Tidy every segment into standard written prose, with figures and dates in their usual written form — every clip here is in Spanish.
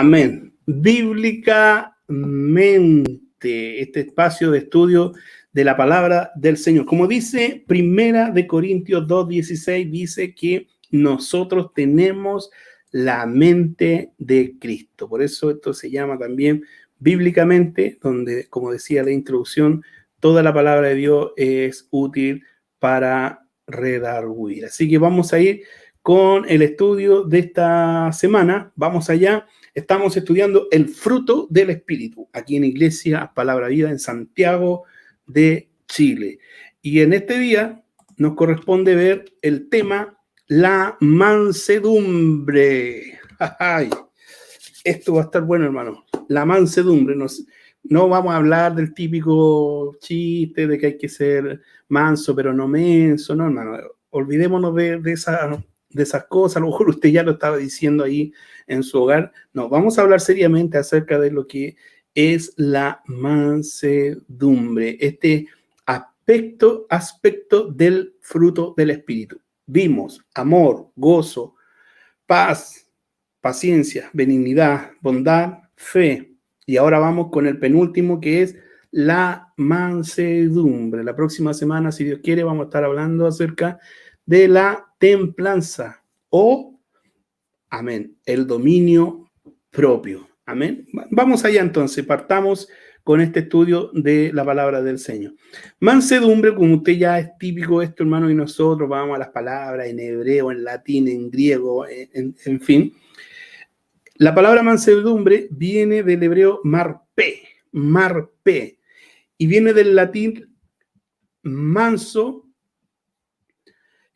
Amén. Bíblicamente, este espacio de estudio de la palabra del Señor. Como dice Primera de Corintios 2:16, dice que nosotros tenemos la mente de Cristo. Por eso esto se llama también bíblicamente, donde, como decía la introducción, toda la palabra de Dios es útil para redarguir. Así que vamos a ir con el estudio de esta semana. Vamos allá. Estamos estudiando el fruto del Espíritu, aquí en Iglesia Palabra Vida, en Santiago de Chile. Y en este día nos corresponde ver el tema la mansedumbre. Ay, esto va a estar bueno, hermano. La mansedumbre. No vamos a hablar del típico chiste de que hay que ser manso, pero no menso. No, hermano. Olvidémonos de esas cosas. A lo mejor usted ya lo estaba diciendo ahí en su hogar. No, vamos a hablar seriamente acerca de lo que es la mansedumbre. Este aspecto del fruto del Espíritu. Vimos amor, gozo, paz, paciencia, benignidad, bondad, fe. Y ahora vamos con el penúltimo, que es la mansedumbre. La próxima semana, si Dios quiere, vamos a estar hablando acerca de la templanza o, amén, el dominio propio. Amén. Vamos allá entonces, partamos con este estudio de la palabra del Señor. Mansedumbre, como usted ya es típico esto, hermano, y nosotros vamos a las palabras en hebreo, en latín, en griego, en fin. La palabra mansedumbre viene del hebreo marpe, y viene del latín manso,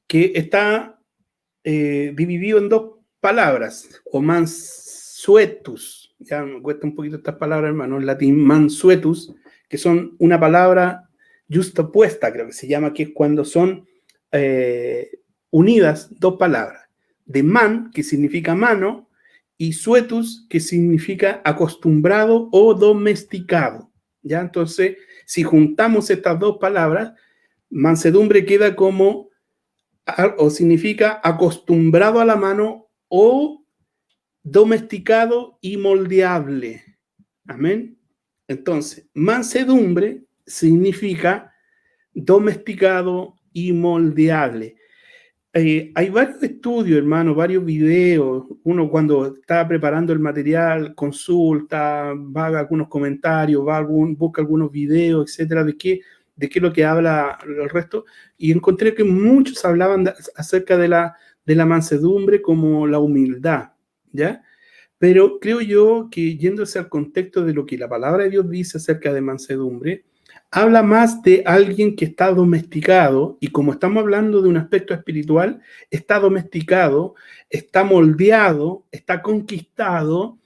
que está dividido en dos palabras, o mansuetus. Ya me cuesta un poquito estas palabras, hermano, en latín mansuetus, que son una palabra justapuesta, creo que se llama, que es cuando son unidas dos palabras, de man, que significa mano, y suetus, que significa acostumbrado o domesticado. ¿Ya? Entonces, si juntamos estas dos palabras, mansedumbre queda como, o significa acostumbrado a la mano o domesticado y moldeable. Amén. Entonces, mansedumbre significa domesticado y moldeable. Hay varios estudios, hermano, varios videos. Uno cuando está preparando el material, consulta, va a algunos comentarios, busca algunos videos, etcétera, de qué es lo que habla el resto. Y encontré que muchos hablaban acerca de la mansedumbre como la humildad, ¿ya? Pero creo yo que yéndose al contexto de lo que la palabra de Dios dice acerca de mansedumbre, habla más de alguien que está domesticado, y como estamos hablando de un aspecto espiritual, está domesticado, está moldeado, está conquistado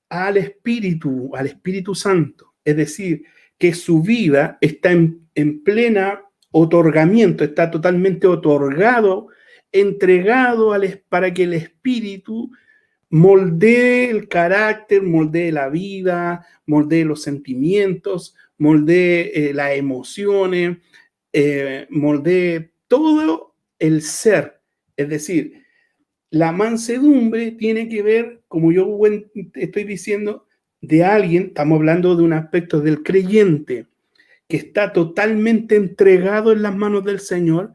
al Espíritu Santo. Es decir, que su vida está en plena otorgamiento, está totalmente otorgado, entregado para que el Espíritu moldee el carácter, moldee la vida, moldee los sentimientos, moldee las emociones, moldee todo el ser. Es decir, la mansedumbre tiene que ver, como yo estoy diciendo, de alguien, estamos hablando de un aspecto del creyente, que está totalmente entregado en las manos del Señor,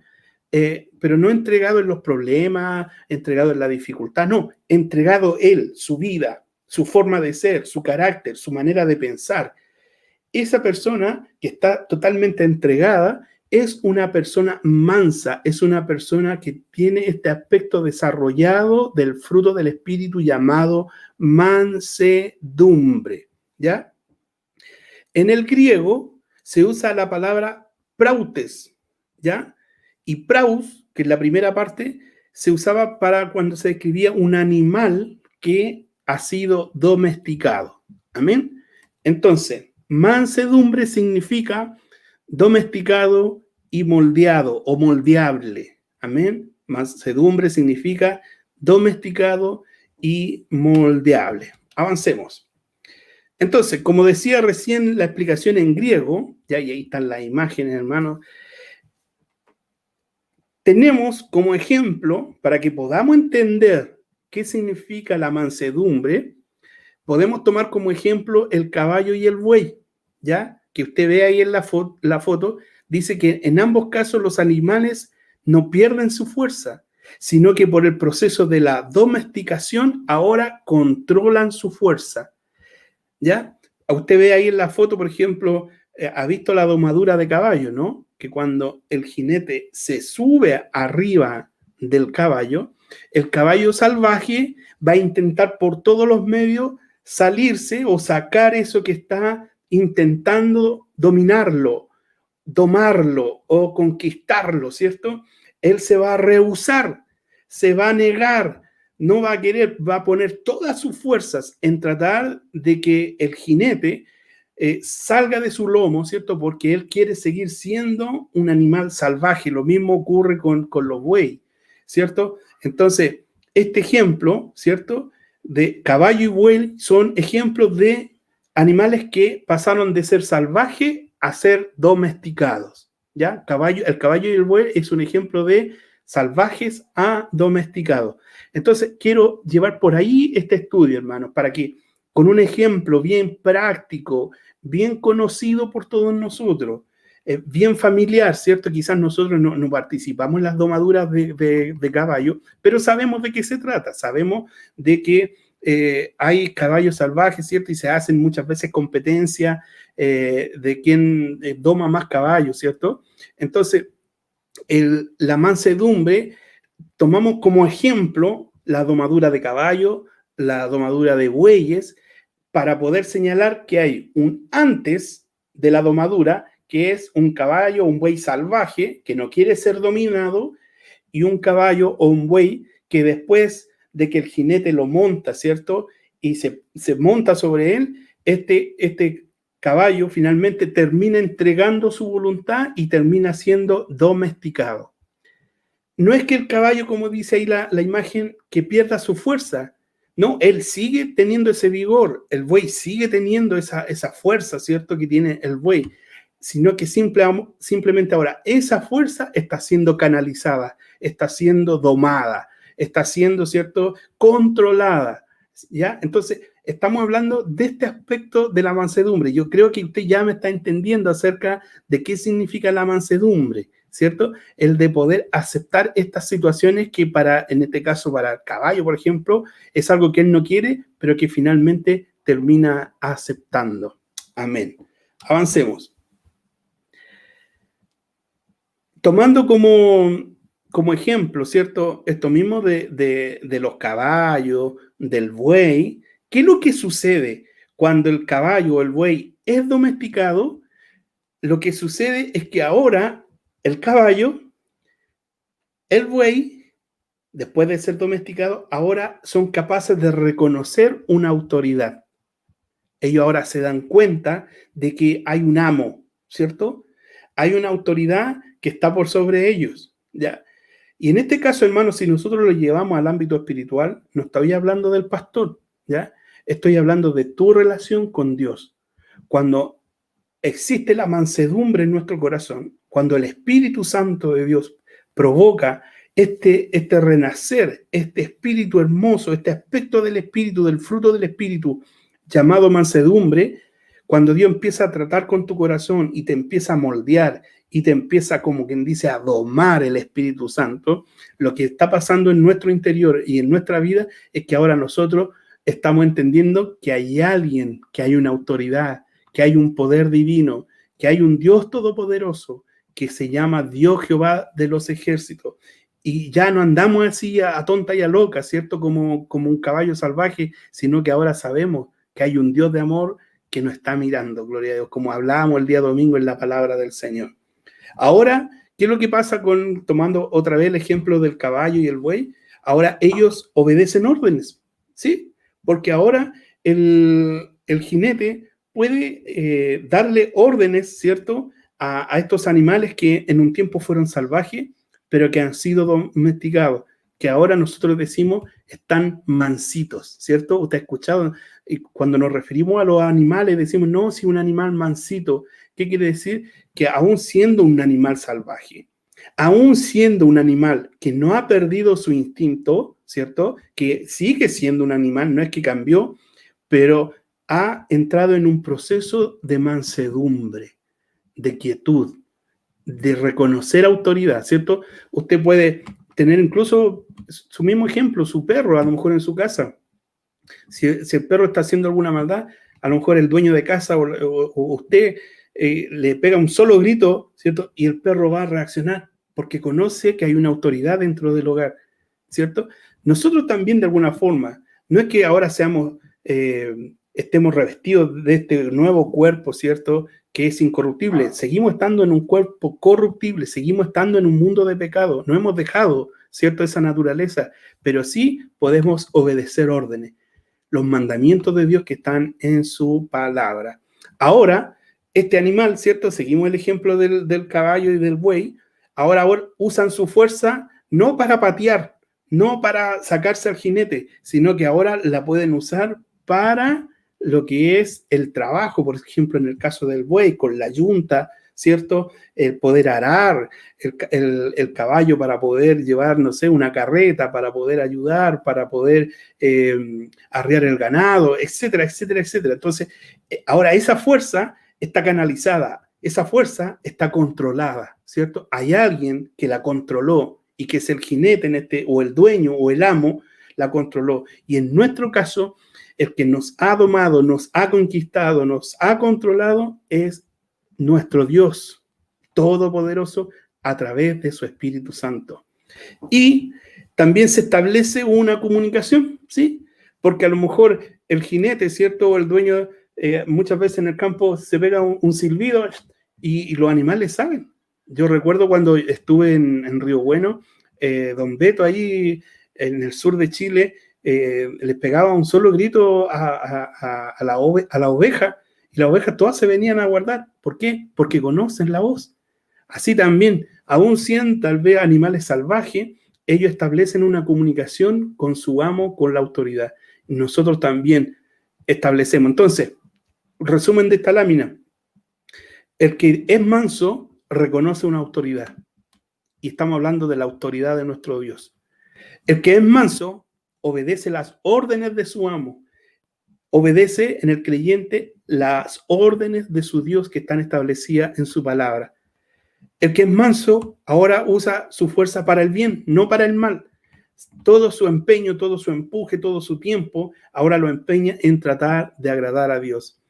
pero no entregado en los problemas, entregado en la dificultad, no, entregado él, su vida, su forma de ser, su carácter, su manera de pensar. Esa persona que está totalmente entregada es una persona mansa, es una persona que tiene este aspecto desarrollado del fruto del Espíritu llamado mansedumbre, ¿ya? En el griego se usa la palabra prautes, ¿ya? Y praus, que es la primera parte, se usaba para cuando se describía un animal que ha sido domesticado. Amén. Entonces, mansedumbre significa domesticado y moldeado o moldeable. Amén. Mansedumbre significa domesticado y moldeable. Avancemos. Entonces, como decía recién la explicación en griego, ya y ahí están las imágenes, hermano, tenemos como ejemplo, para que podamos entender qué significa la mansedumbre, Podemos tomar como ejemplo el caballo y el buey, ¿ya? Que usted ve ahí en la foto, dice que en ambos casos los animales no pierden su fuerza, sino que por el proceso de la domesticación ahora controlan su fuerza, ¿ya? Usted ve ahí en la foto, por ejemplo, ha visto la domadura de caballo, ¿no? Que cuando el jinete se sube arriba del caballo, el caballo salvaje va a intentar por todos los medios salirse o sacar eso que está intentando dominarlo, domarlo o conquistarlo, ¿cierto? Él se va a rehusar, se va a negar, no va a querer, va a poner todas sus fuerzas en tratar de que el jinete salga de su lomo, ¿cierto? Porque él quiere seguir siendo un animal salvaje. Lo mismo ocurre con los bueyes, ¿cierto? Entonces, este ejemplo, ¿cierto? De caballo y buey son ejemplos de animales que pasaron de ser salvajes a ser domesticados, ¿ya? El caballo y el buey es un ejemplo de salvajes a domesticados. Entonces, quiero llevar por ahí este estudio, hermanos, para que con un ejemplo bien práctico, bien conocido por todos nosotros, bien familiar, ¿cierto? Quizás nosotros no participamos en las domaduras de caballo, pero sabemos de qué se trata, sabemos de que hay caballos salvajes, ¿cierto? Y se hacen muchas veces competencias de quién doma más caballos, ¿cierto? Entonces, la mansedumbre, tomamos como ejemplo la domadura de caballo, la domadura de bueyes, para poder señalar que hay un antes de la domadura, que es un caballo o un buey salvaje que no quiere ser dominado, y un caballo o un buey que después de que el jinete lo monta, ¿cierto? Y se monta sobre él, este caballo finalmente termina entregando su voluntad y termina siendo domesticado. No es que el caballo, como dice ahí la imagen, que pierda su fuerza. No, él sigue teniendo ese vigor, el buey sigue teniendo esa fuerza, ¿cierto? Que tiene el buey, sino que simplemente ahora esa fuerza está siendo canalizada, está siendo domada, está siendo, ¿cierto? Controlada, ¿ya? Entonces, estamos hablando de este aspecto de la mansedumbre. Yo creo que usted ya me está entendiendo acerca de qué significa la mansedumbre, ¿cierto? El de poder aceptar estas situaciones que en este caso, para el caballo, por ejemplo, es algo que él no quiere, pero que finalmente termina aceptando. Amén. Avancemos. Tomando como ejemplo, ¿cierto? Esto mismo de los caballos, del buey, ¿qué es lo que sucede cuando el caballo o el buey es domesticado? Lo que sucede es que ahora el caballo, el buey, después de ser domesticado, ahora son capaces de reconocer una autoridad. Ellos ahora se dan cuenta de que hay un amo, ¿cierto? Hay una autoridad que está por sobre ellos, ¿ya? Y en este caso, hermanos, si nosotros lo llevamos al ámbito espiritual, no estoy hablando del pastor, ¿ya? Estoy hablando de tu relación con Dios. Cuando existe la mansedumbre en nuestro corazón, cuando el Espíritu Santo de Dios provoca este renacer, este espíritu hermoso, este aspecto del espíritu, del fruto del espíritu llamado mansedumbre, cuando Dios empieza a tratar con tu corazón y te empieza a moldear y te empieza, como quien dice, a domar el Espíritu Santo, lo que está pasando en nuestro interior y en nuestra vida es que ahora nosotros estamos entendiendo que hay alguien, que hay una autoridad, que hay un poder divino, que hay un Dios todopoderoso que se llama Dios Jehová de los ejércitos. Y ya no andamos así a tonta y a loca, ¿cierto? Como un caballo salvaje, sino que ahora sabemos que hay un Dios de amor que nos está mirando, gloria a Dios, como hablábamos el día domingo en la palabra del Señor. Ahora, ¿qué es lo que pasa tomando otra vez el ejemplo del caballo y el buey? Ahora ellos obedecen órdenes, ¿sí? Porque ahora el jinete puede darle órdenes, ¿cierto? A estos animales que en un tiempo fueron salvajes, pero que han sido domesticados, que ahora nosotros decimos están mansitos, ¿cierto? Usted ha escuchado, y cuando nos referimos a los animales decimos, no, si un animal mansito, ¿qué quiere decir? Que aún siendo un animal salvaje, aún siendo un animal que no ha perdido su instinto, ¿cierto? Que sigue siendo un animal, no es que cambió, pero ha entrado en un proceso de mansedumbre, de quietud, de reconocer autoridad, ¿cierto? Usted puede tener incluso su mismo ejemplo, su perro, a lo mejor en su casa. Si el perro está haciendo alguna maldad, a lo mejor el dueño de casa o usted le pega un solo grito, ¿cierto? Y el perro va a reaccionar porque conoce que hay una autoridad dentro del hogar, ¿cierto? Nosotros también de alguna forma, no es que ahora estemos revestidos de este nuevo cuerpo, ¿cierto? Que es incorruptible. Seguimos estando en un cuerpo corruptible, seguimos estando en un mundo de pecado. No hemos dejado, ¿cierto? Esa naturaleza, pero sí podemos obedecer órdenes, los mandamientos de Dios que están en su palabra. Ahora, este animal, ¿cierto? Seguimos el ejemplo del caballo y del buey. Ahora usan su fuerza no para patear, no para sacarse al jinete, sino que ahora la pueden usar para lo que es el trabajo, por ejemplo, en el caso del buey, con la yunta, ¿cierto? El poder arar, el caballo para poder llevar, no sé, una carreta, para poder ayudar, para poder arriar el ganado, etcétera, etcétera, etcétera. Entonces, ahora esa fuerza está canalizada, esa fuerza está controlada, ¿cierto? Hay alguien que la controló y que es el jinete o el dueño o el amo, la controló. Y en nuestro caso, el que nos ha domado, nos ha conquistado, nos ha controlado es nuestro Dios todopoderoso a través de su Espíritu Santo. Y también se establece una comunicación, ¿sí? Porque a lo mejor el jinete, ¿cierto? O el dueño, muchas veces en el campo se pega un silbido y los animales saben. Yo recuerdo cuando estuve en Río Bueno, don Beto ahí en el sur de Chile, les pegaba un solo grito a la oveja, y las ovejas todas se venían a guardar. ¿Por qué? Porque conocen la voz. Así también, aún siendo tal vez animales salvajes, ellos establecen una comunicación con su amo, con la autoridad. Nosotros también establecemos. Entonces, resumen de esta lámina. El que es manso reconoce una autoridad. Y estamos hablando de la autoridad de nuestro Dios. El que es manso obedece las órdenes de su amo. Obedece en el creyente las órdenes de su Dios que están establecidas en su palabra. El que es manso ahora usa su fuerza para el bien, no para el mal. Todo su empeño, todo su empuje, todo su tiempo, ahora lo empeña en tratar de agradar a Dios.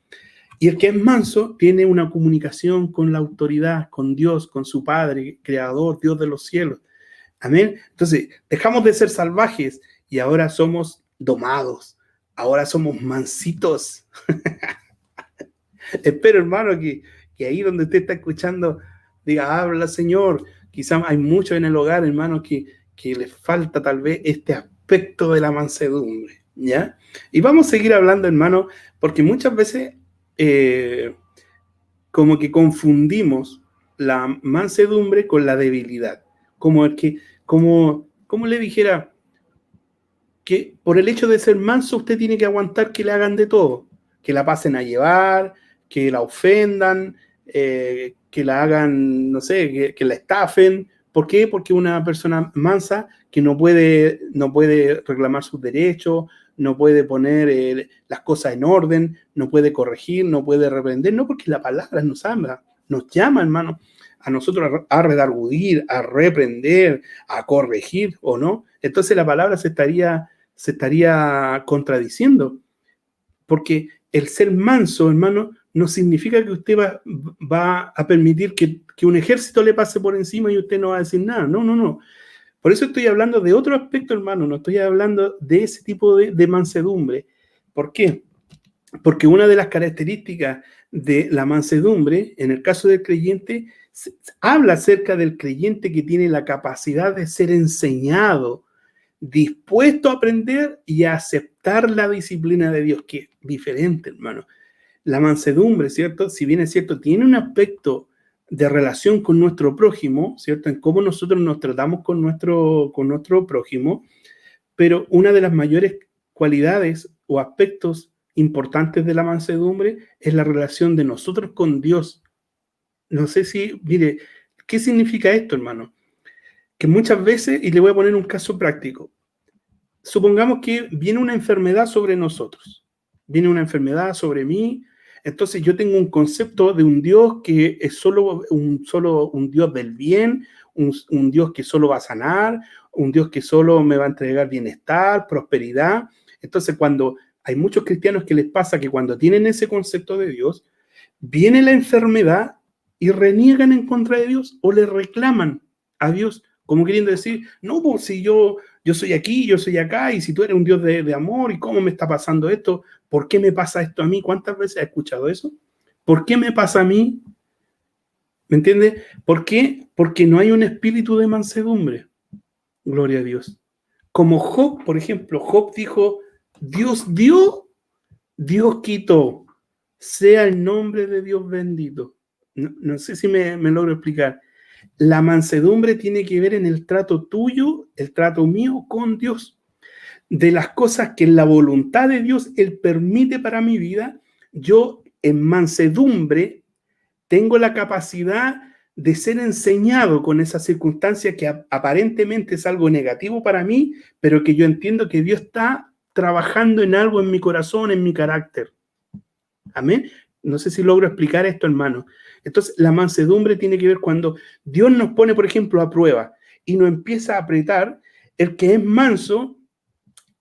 Y el que es manso tiene una comunicación con la autoridad, con Dios, con su Padre, Creador, Dios de los cielos. Amén. Entonces, dejamos de ser salvajes y ahora somos domados. Ahora somos mansitos. Espero, hermano, que ahí donde usted está escuchando, diga, habla, Señor. Quizás hay muchos en el hogar, hermano, que les falta tal vez este aspecto de la mansedumbre, ¿ya? Y vamos a seguir hablando, hermano, porque muchas veces como que confundimos la mansedumbre con la debilidad. Como le dijera que por el hecho de ser manso usted tiene que aguantar que le hagan de todo, que la pasen a llevar, que la ofendan, que la hagan, no sé, que la estafen. ¿Por qué? Porque una persona mansa que no puede reclamar sus derechos, no puede poner las cosas en orden, no puede corregir, no puede reprender, no, porque la palabra nos habla, nos llama, hermano, a nosotros a redarguir, a reprender, a corregir, ¿o no? Entonces la palabra se estaría contradiciendo, porque el ser manso, hermano, no significa que usted va a permitir que un ejército le pase por encima y usted no va a decir nada. No, no, no. Por eso estoy hablando de otro aspecto, hermano. No estoy hablando de ese tipo de mansedumbre. ¿Por qué? Porque una de las características de la mansedumbre, en el caso del creyente, habla acerca del creyente que tiene la capacidad de ser enseñado, dispuesto a aprender y a aceptar la disciplina de Dios, que es diferente, hermano. La mansedumbre, ¿cierto? Si bien es cierto, tiene un aspecto de relación con nuestro prójimo, ¿cierto? En cómo nosotros nos tratamos con nuestro prójimo, pero una de las mayores cualidades o aspectos importantes de la mansedumbre es la relación de nosotros con Dios. No sé si, mire, ¿qué significa esto, hermano? Que muchas veces, y le voy a poner un caso práctico, supongamos que viene una enfermedad sobre nosotros, viene una enfermedad sobre mí. Entonces yo tengo un concepto de un Dios que es solo un Dios del bien, un Dios que solo va a sanar, un Dios que solo me va a entregar bienestar, prosperidad. Entonces cuando hay muchos cristianos que les pasa que cuando tienen ese concepto de Dios, viene la enfermedad y reniegan en contra de Dios o le reclaman a Dios, como queriendo decir, no, pues si yo soy aquí, yo soy acá, y si tú eres un Dios de amor, ¿y cómo me está pasando esto? ¿Por qué me pasa esto a mí? ¿Cuántas veces has escuchado eso? ¿Por qué me pasa a mí? ¿Me entiendes? ¿Por qué? Porque no hay un espíritu de mansedumbre. Gloria a Dios. Como Job, por ejemplo, Job dijo, Dios dio, Dios quitó. Sea el nombre de Dios bendito. No sé si me logro explicar. La mansedumbre tiene que ver en el trato tuyo, el trato mío con Dios. De las cosas que en la voluntad de Dios Él permite para mi vida, yo en mansedumbre tengo la capacidad de ser enseñado con esa circunstancia que aparentemente es algo negativo para mí, pero que yo entiendo que Dios está trabajando en algo en mi corazón, en mi carácter. Amén. No sé si logro explicar esto, hermano. Entonces, la mansedumbre tiene que ver cuando Dios nos pone, por ejemplo, a prueba y nos empieza a apretar. El que es manso,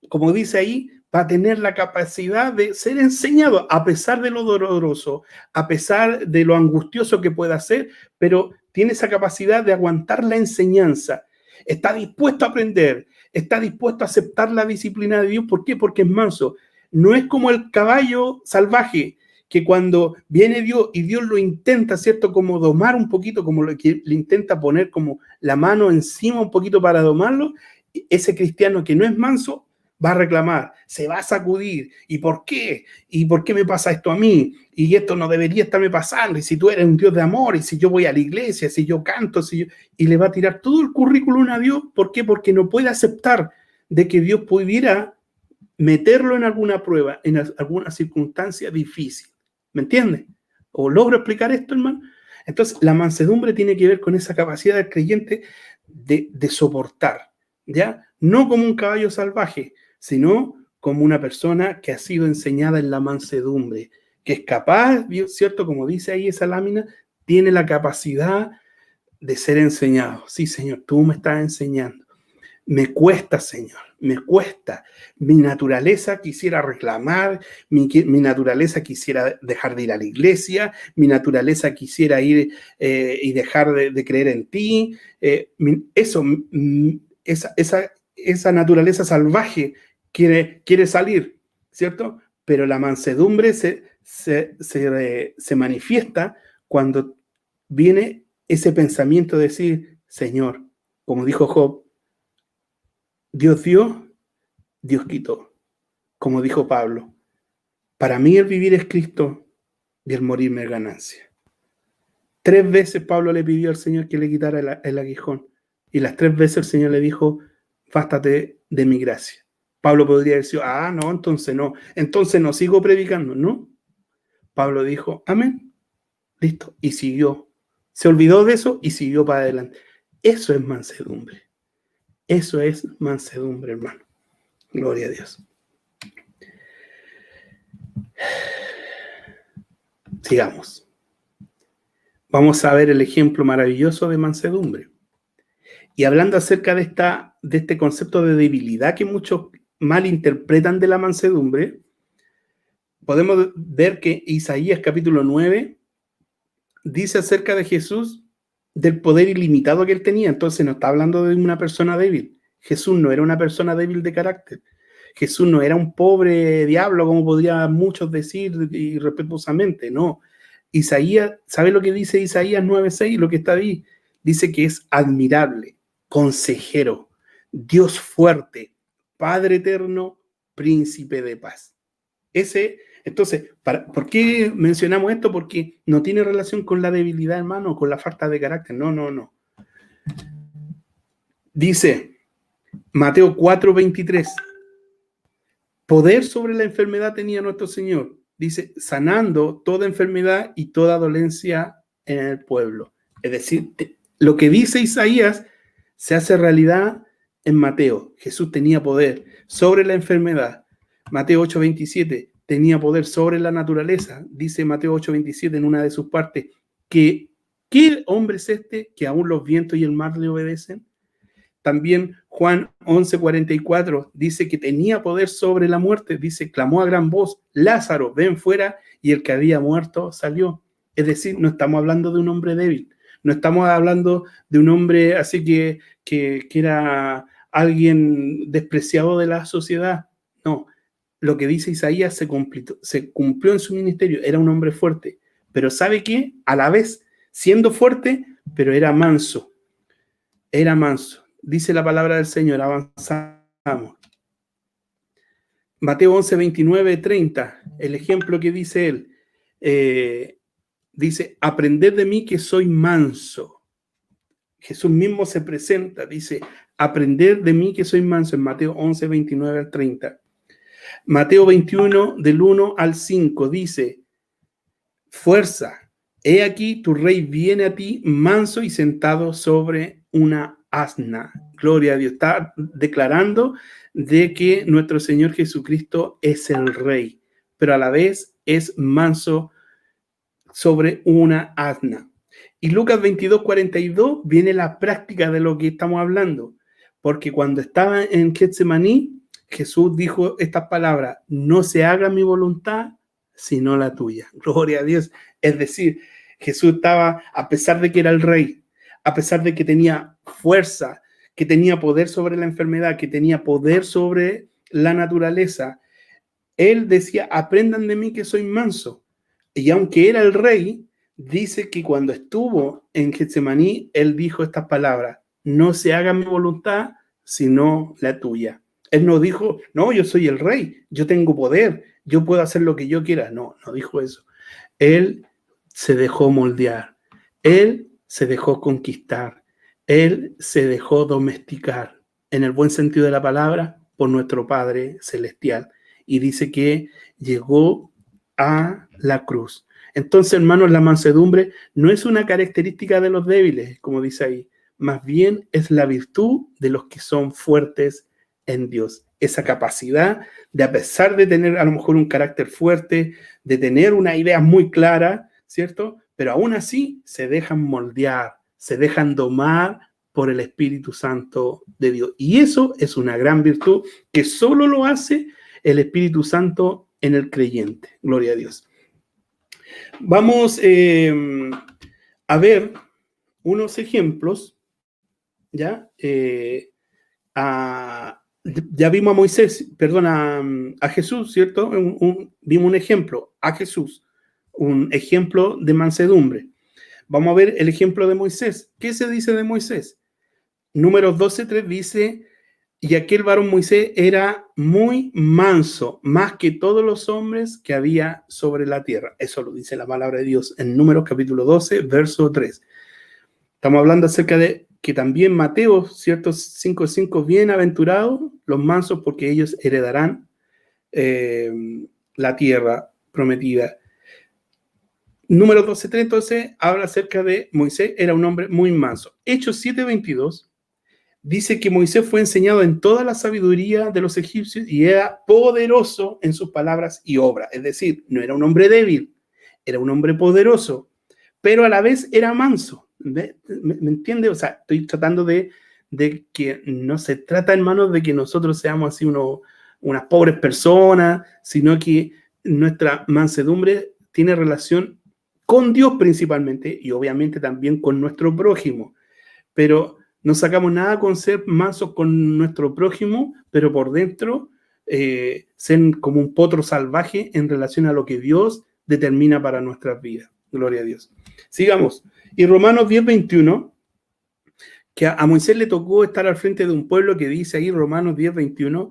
como dice ahí, va a tener la capacidad de ser enseñado a pesar de lo doloroso, a pesar de lo angustioso que pueda ser, pero tiene esa capacidad de aguantar la enseñanza. Está dispuesto a aprender, está dispuesto a aceptar la disciplina de Dios. ¿Por qué? Porque es manso. No es como el caballo salvaje, que cuando viene Dios y Dios lo intenta, ¿cierto? Como domar un poquito, como lo que le intenta poner como la mano encima un poquito para domarlo, ese cristiano que no es manso va a reclamar, se va a sacudir. ¿Y por qué? ¿Y por qué me pasa esto a mí? Y esto no debería estarme pasando. Y si tú eres un Dios de amor, y si yo voy a la iglesia, si yo canto, y le va a tirar todo el currículum a Dios. ¿Por qué? Porque no puede aceptar de que Dios pudiera meterlo en alguna prueba, en alguna circunstancia difícil. ¿Me entiendes? ¿O logro explicar esto, hermano? Entonces, la mansedumbre tiene que ver con esa capacidad del creyente de soportar, ¿ya? No como un caballo salvaje, sino como una persona que ha sido enseñada en la mansedumbre, que es capaz, ¿cierto? Como dice ahí esa lámina, tiene la capacidad de ser enseñado. Sí, Señor, tú me estás enseñando. Me cuesta, Señor, me cuesta. Mi naturaleza quisiera reclamar, mi naturaleza quisiera dejar de ir a la iglesia, mi naturaleza quisiera ir y dejar de creer en ti. Esa naturaleza salvaje quiere salir, ¿cierto? Pero la mansedumbre se manifiesta cuando viene ese pensamiento de decir, Señor, como dijo Job, Dios dio, Dios quitó. Como dijo Pablo, para mí el vivir es Cristo y el morirme es ganancia. 3 veces Pablo le pidió al Señor que le quitara el aguijón, y las 3 veces el Señor le dijo, bástate de mi gracia. Pablo podría decir, no, entonces no sigo predicando, ¿no? Pablo dijo, amén, listo, y siguió. Se olvidó de eso y siguió para adelante. Eso es mansedumbre. Eso es mansedumbre, hermano. Gloria a Dios. Sigamos. Vamos a ver el ejemplo maravilloso de mansedumbre. Y hablando acerca de este concepto de debilidad que muchos malinterpretan de la mansedumbre, podemos ver que Isaías capítulo 9 dice acerca de Jesús del poder ilimitado que él tenía. Entonces no está hablando de una persona débil. Jesús no era una persona débil de carácter. Jesús no era un pobre diablo, como podrían muchos decir irrespetuosamente, no. Isaías, ¿sabe lo que dice Isaías 9:6? Lo que está ahí. Dice que es admirable, consejero, Dios fuerte, Padre eterno, príncipe de paz. Entonces, ¿por qué mencionamos esto? Porque no tiene relación con la debilidad, hermano, con la falta de carácter. No. Dice Mateo 4:23. Poder sobre la enfermedad tenía nuestro Señor. Dice, sanando toda enfermedad y toda dolencia en el pueblo. Es decir, lo que dice Isaías se hace realidad en Mateo. Jesús tenía poder sobre la enfermedad. Mateo 8:27. tenía poder sobre la naturaleza. Dice Mateo 8:27 en una de sus partes, que ¿qué hombre es este que aún los vientos y el mar le obedecen? También Juan 11:44 dice que tenía poder sobre la muerte. Dice, clamó a gran voz, Lázaro, ven fuera, y el que había muerto salió. Es decir, no estamos hablando de un hombre débil, no estamos hablando de un hombre así que era alguien despreciado de la sociedad. No, lo que dice Isaías se cumplió en su ministerio, era un hombre fuerte, pero ¿sabe qué? A la vez, siendo fuerte, pero era manso, Dice la palabra del Señor, avanzamos. Mateo 11:29-30, el ejemplo que dice él, dice, aprended de mí que soy manso. Jesús mismo se presenta, dice, aprended de mí que soy manso, en Mateo 11:29-30. Mateo 21, del 1 al 5, dice, fuerza, he aquí tu rey viene a ti manso y sentado sobre una asna. Gloria a Dios. Está declarando de que nuestro Señor Jesucristo es el rey, pero a la vez es manso sobre una asna. Y Lucas 22:42 viene la práctica de lo que estamos hablando, porque cuando estaba en Getsemaní, Jesús dijo estas palabras, no se haga mi voluntad, sino la tuya. Gloria a Dios. Es decir, Jesús estaba, a pesar de que era el rey, a pesar de que tenía fuerza, que tenía poder sobre la enfermedad, que tenía poder sobre la naturaleza, él decía, aprendan de mí que soy manso. Y aunque era el rey, dice que cuando estuvo en Getsemaní, él dijo estas palabras, no se haga mi voluntad, sino la tuya. Él no dijo, no, yo soy el rey, yo tengo poder, yo puedo hacer lo que yo quiera. No, no dijo eso. Él se dejó moldear, él se dejó conquistar, él se dejó domesticar, en el buen sentido de la palabra, por nuestro Padre Celestial. Y dice que llegó a la cruz. Entonces, hermanos, la mansedumbre no es una característica de los débiles, como dice ahí, más bien es la virtud de los que son fuertes en Dios. Esa capacidad de, a pesar de tener a lo mejor un carácter fuerte, de tener una idea muy clara, ¿cierto? Pero aún así se dejan moldear, se dejan domar por el Espíritu Santo de Dios. Y eso es una gran virtud que solo lo hace el Espíritu Santo en el creyente. Gloria a Dios. Vamos a ver unos ejemplos, ¿ya? Ya vimos a Moisés, perdón, a Jesús, ¿cierto? Vimos un ejemplo, a Jesús, un ejemplo de mansedumbre. Vamos a ver el ejemplo de Moisés. ¿Qué se dice de Moisés? Números 12:3 dice, y aquel varón Moisés era muy manso, más que todos los hombres que había sobre la tierra. Eso lo dice la palabra de Dios en Números capítulo 12, verso 3. Estamos hablando acerca de que también Mateo, ¿cierto? 5:5, bienaventurados los mansos porque ellos heredarán la tierra prometida. Número 12:3, entonces, habla acerca de Moisés, era un hombre muy manso. Hechos 7:22 dice que Moisés fue enseñado en toda la sabiduría de los egipcios y era poderoso en sus palabras y obras. Es decir, no era un hombre débil, era un hombre poderoso, pero a la vez era manso. ¿Me entiende? O sea, estoy tratando de que no se trata, hermanos, de que nosotros seamos así unas pobres personas, sino que nuestra mansedumbre tiene relación con Dios principalmente y obviamente también con nuestro prójimo. Pero no sacamos nada con ser mansos con nuestro prójimo, pero por dentro ser como un potro salvaje en relación a lo que Dios determina para nuestras vidas. Gloria a Dios. Sigamos. Y Romanos 10:21, que a Moisés le tocó estar al frente de un pueblo que dice ahí, Romanos 10:21,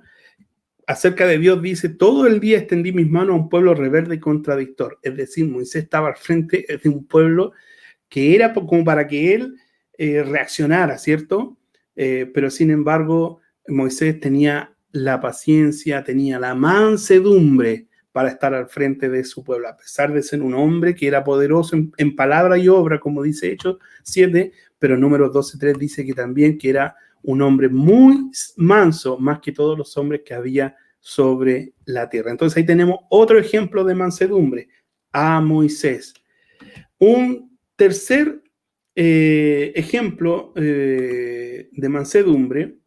acerca de Dios dice, todo el día extendí mis manos a un pueblo rebelde y contradictor. Es decir, Moisés estaba al frente de un pueblo que era como para que él reaccionara, ¿cierto? Pero sin embargo, Moisés tenía la paciencia, tenía la mansedumbre para estar al frente de su pueblo, a pesar de ser un hombre que era poderoso en palabra y obra, como dice Hechos 7, pero Números 12:3 dice que también que era un hombre muy manso, más que todos los hombres que había sobre la tierra. Entonces ahí tenemos otro ejemplo de mansedumbre, a Moisés. Un tercer ejemplo de mansedumbre,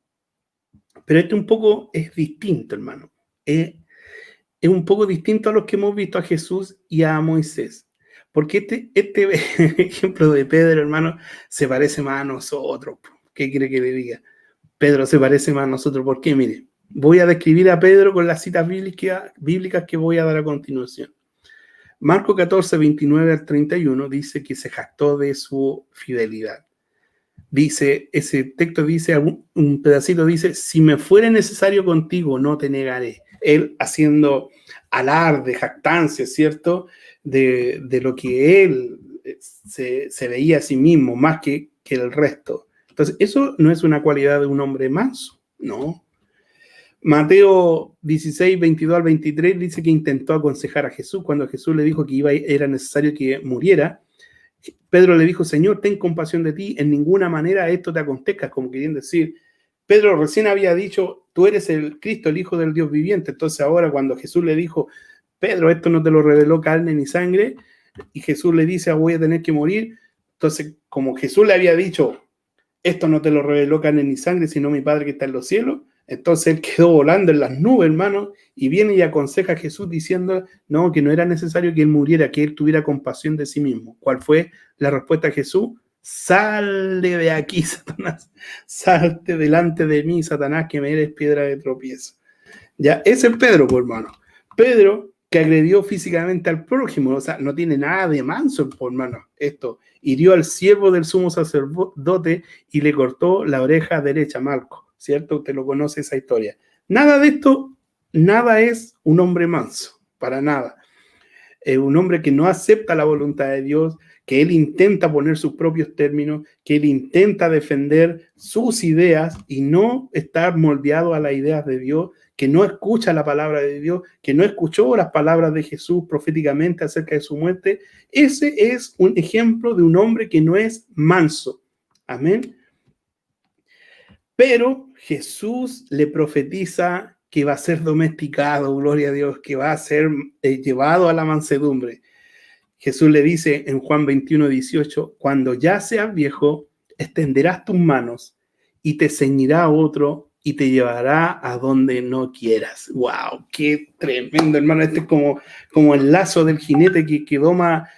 pero este un poco es distinto, hermano. Es un poco distinto a los que hemos visto a Jesús y a Moisés. Porque este ejemplo de Pedro, hermano, se parece más a nosotros. ¿Qué quiere que le diga? Pedro se parece más a nosotros. ¿Por qué? Mire, voy a describir a Pedro con las citas bíblicas que voy a dar a continuación. Marcos 14, 29 al 31 dice que se jactó de su fidelidad. Dice, ese texto dice, un pedacito dice, si me fuere necesario contigo, no te negaré. Él haciendo alarde, jactancia, ¿cierto? De lo que él se veía a sí mismo, más que el resto. Entonces, eso no es una cualidad de un hombre manso, no. Mateo 16, 22 al 23 dice que intentó aconsejar a Jesús cuando Jesús le dijo que era necesario que muriera. Pedro le dijo, Señor, ten compasión de ti, en ninguna manera esto te acontezca, como queriendo decir, Pedro recién había dicho, tú eres el Cristo, el Hijo del Dios viviente. Entonces ahora cuando Jesús le dijo, Pedro, esto no te lo reveló carne ni sangre, y Jesús le dice, voy a tener que morir. Entonces, como Jesús le había dicho, esto no te lo reveló carne ni sangre, sino mi Padre que está en los cielos, entonces él quedó volando en las nubes, hermano, y viene y aconseja a Jesús diciendo, no, que no era necesario que él muriera, que él tuviera compasión de sí mismo. ¿Cuál fue la respuesta de Jesús? Sale de aquí, Satanás, salte delante de mí, Satanás, que me eres piedra de tropiezo. Ya, ese es Pedro, pues, hermano. Pedro, que agredió físicamente al prójimo, o sea, no tiene nada de manso, pues, hermano, esto. Hirió al siervo del sumo sacerdote y le cortó la oreja derecha, Malco, ¿cierto? Usted lo conoce esa historia. Nada de esto, nada es un hombre manso, para nada. Un hombre que no acepta la voluntad de Dios, que él intenta poner sus propios términos, que él intenta defender sus ideas y no estar moldeado a las ideas de Dios, que no escucha la palabra de Dios, que no escuchó las palabras de Jesús proféticamente acerca de su muerte. Ese es un ejemplo de un hombre que no es manso. Amén. Pero Jesús le profetiza que va a ser domesticado, gloria a Dios, que va a ser llevado a la mansedumbre. Jesús le dice en Juan 21, 18, cuando ya seas viejo, extenderás tus manos y te ceñirá otro y te llevará a donde no quieras. ¡Wow! ¡Qué tremendo, hermano! Este es como el lazo del jinete que doma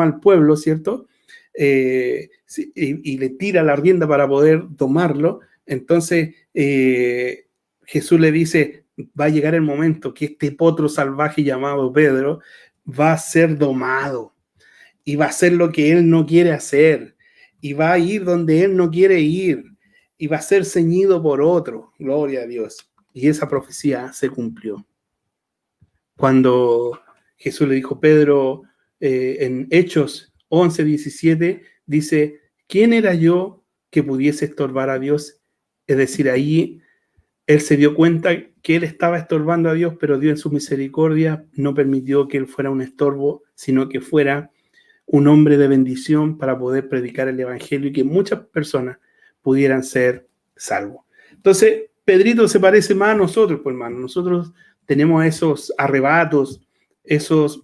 al pueblo, ¿cierto? Y le tira la rienda para poder domarlo. Entonces, Jesús le dice, va a llegar el momento que este potro salvaje llamado Pedro va a ser domado y va a hacer lo que él no quiere hacer y va a ir donde él no quiere ir y va a ser ceñido por otro. Gloria a Dios. Y esa profecía se cumplió. Cuando Jesús le dijo a Pedro en Hechos 11, 17, dice, ¿quién era yo que pudiese estorbar a Dios? Es decir, ahí él se dio cuenta que él estaba estorbando a Dios, pero Dios en su misericordia no permitió que él fuera un estorbo, sino que fuera un hombre de bendición para poder predicar el evangelio y que muchas personas pudieran ser salvos. Entonces, Pedrito se parece más a nosotros, pues, hermano. Nosotros tenemos esos arrebatos, esos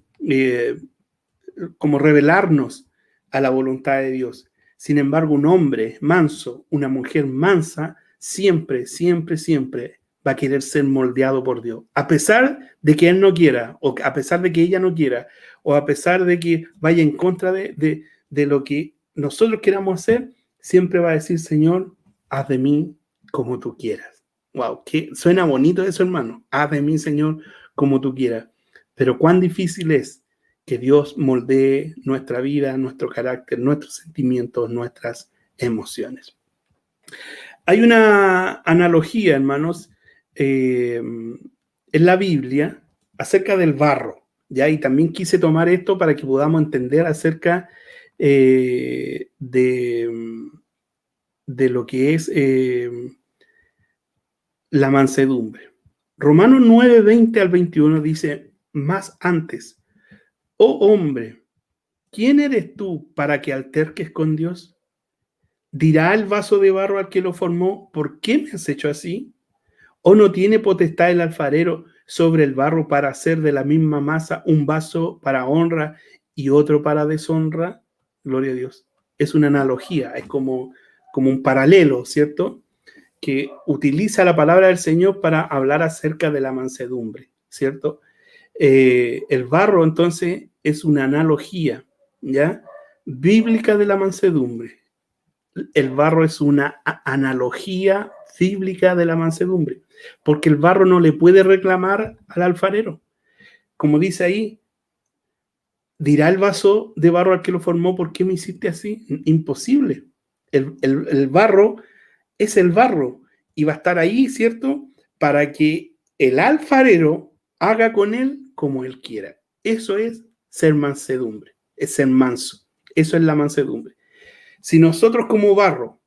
como revelarnos a la voluntad de Dios. Sin embargo, un hombre manso, una mujer mansa, siempre, siempre, siempre va a querer ser moldeado por Dios. A pesar de que él no quiera, o a pesar de que ella no quiera, o a pesar de que vaya en contra de lo que nosotros queramos hacer, siempre va a decir, Señor, haz de mí como tú quieras. Wow, que suena bonito eso, hermano. Haz de mí, Señor, como tú quieras. Pero cuán difícil es que Dios moldee nuestra vida, nuestro carácter, nuestros sentimientos, nuestras emociones. Hay una analogía, hermanos, en la Biblia acerca del barro, ¿ya? Y también quise tomar esto para que podamos entender acerca de lo que es la mansedumbre. Romanos 9, 20 al 21 dice, más antes, oh hombre, ¿quién eres tú para que alterques con Dios? ¿Dirá el vaso de barro al que lo formó, ¿por qué me has hecho así? ¿O no tiene potestad el alfarero sobre el barro para hacer de la misma masa un vaso para honra y otro para deshonra? Gloria a Dios. Es una analogía, es como un paralelo, ¿cierto? Que utiliza la palabra del Señor para hablar acerca de la mansedumbre, ¿cierto? El barro, entonces, es una analogía, ¿ya? Bíblica de la mansedumbre. El barro es una analogía bíblica de la mansedumbre, porque el barro no le puede reclamar al alfarero. Como dice ahí, dirá el vaso de barro al que lo formó, ¿por qué me hiciste así? Imposible. El barro es el barro y va a estar ahí, ¿cierto? Para que el alfarero haga con él como él quiera. Eso es ser mansedumbre, es ser manso. Eso es la mansedumbre. Si nosotros como barro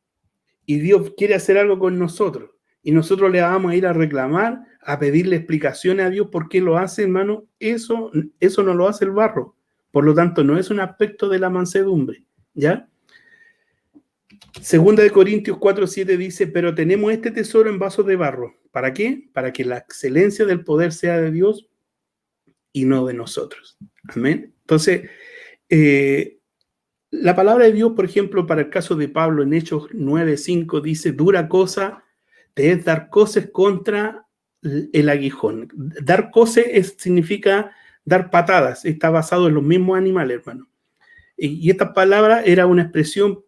y Dios quiere hacer algo con nosotros y nosotros le vamos a ir a reclamar, a pedirle explicaciones a Dios por qué lo hace, hermano, eso no lo hace el barro. Por lo tanto, no es un aspecto de la mansedumbre, ¿ya? Segunda de Corintios 4:7 dice, pero tenemos este tesoro en vasos de barro. ¿Para qué? Para que la excelencia del poder sea de Dios y no de nosotros. Amén. Entonces, la palabra de Dios, por ejemplo, para el caso de Pablo en Hechos 9:5 dice, dura cosa te es dar coces contra el aguijón. Dar coces significa dar patadas. Está basado en los mismos animales, hermano. Y esta palabra era una expresión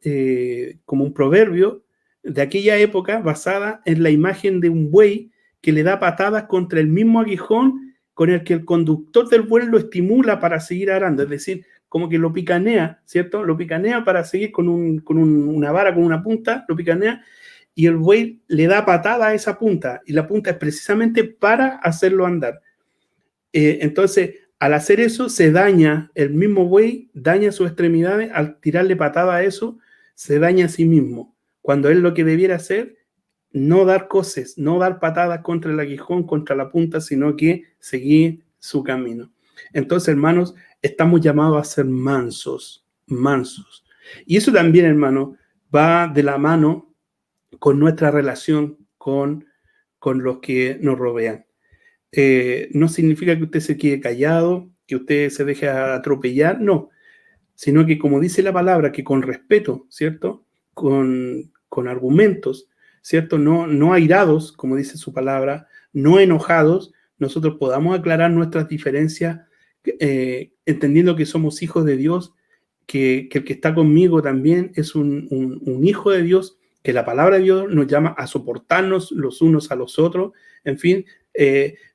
como un proverbio de aquella época basada en la imagen de un buey que le da patadas contra el mismo aguijón con el que el conductor del buey lo estimula para seguir arando. Es decir, como que lo picanea, ¿cierto? Lo picanea para seguir con una vara, con una punta, lo picanea y el buey le da patada a esa punta y la punta es precisamente para hacerlo andar. Entonces, al hacer eso, se daña, el mismo buey daña sus extremidades, al tirarle patada a eso, se daña a sí mismo. Cuando él lo que debiera hacer, no dar coces, no dar patadas contra el aguijón, contra la punta, sino que seguir su camino. Entonces, hermanos, estamos llamados a ser mansos, mansos. Y eso también, hermano, va de la mano con nuestra relación con los que nos rodean. No significa que usted se quede callado, que usted se deje atropellar, no, sino que como dice la palabra, que con respeto, ¿cierto? Con argumentos, ¿cierto? No airados, como dice su palabra, no enojados, nosotros podamos aclarar nuestras diferencias, entendiendo que somos hijos de Dios, que el que está conmigo también es un hijo de Dios, que la palabra de Dios nos llama a soportarnos los unos a los otros, en fin,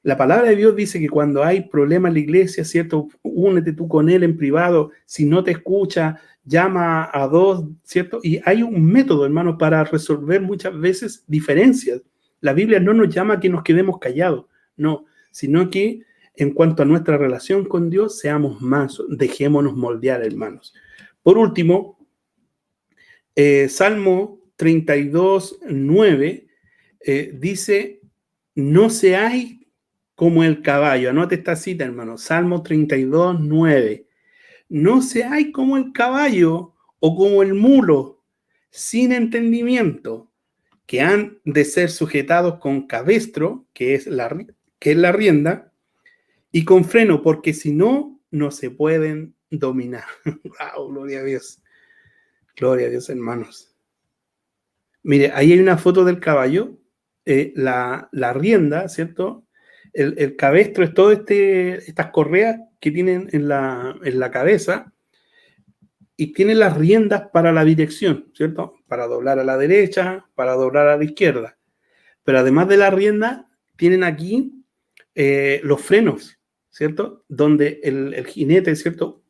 la palabra de Dios dice que cuando hay problemas en la iglesia, ¿cierto? Únete tú con él en privado, si no te escucha, llama a dos, ¿cierto? Y hay un método, hermano, para resolver muchas veces diferencias. La Biblia no nos llama a que nos quedemos callados, no, sino que en cuanto a nuestra relación con Dios, seamos mansos, dejémonos moldear, hermanos. Por último, Salmo 32:9 dice, no seáis como el caballo. Anote esta cita, hermano. Salmo 32:9. No seáis como el caballo o como el mulo, sin entendimiento, que han de ser sujetados con cabestro, que es la rienda, y con freno, porque si no, no se pueden dominar. ¡Wow! Gloria a Dios. Gloria a Dios, hermanos. Mire, ahí hay una foto del caballo, la rienda, ¿cierto? El cabestro es todo estas correas que tienen en la cabeza y tiene las riendas para la dirección, ¿cierto? Para doblar a la derecha, para doblar a la izquierda. Pero además de la rienda, tienen aquí los frenos, ¿cierto? Donde el jinete, ¿cierto?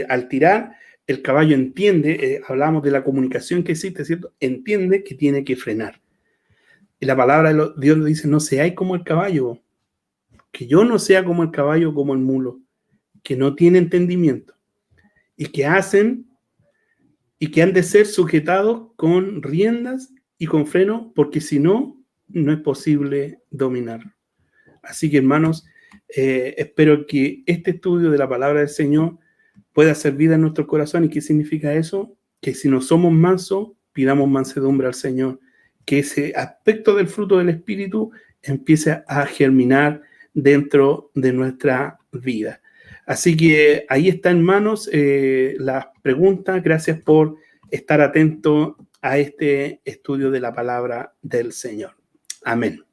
Al tirar, el caballo entiende, hablamos de la comunicación que existe, ¿cierto? Entiende que tiene que frenar. Y la palabra de Dios nos dice, no seáis como el caballo, que yo no sea como el caballo, como el mulo, que no tiene entendimiento y que hacen y que han de ser sujetados con riendas y con freno, porque si no, no es posible dominar. Así que, hermanos, espero que este estudio de la palabra del Señor pueda hacer vida en nuestro corazón. ¿Y qué significa eso? Que si no somos mansos, pidamos mansedumbre al Señor. Que ese aspecto del fruto del Espíritu empiece a germinar dentro de nuestra vida. Así que ahí está, hermanos, las preguntas. Gracias por estar atento a este estudio de la palabra del Señor. Amén.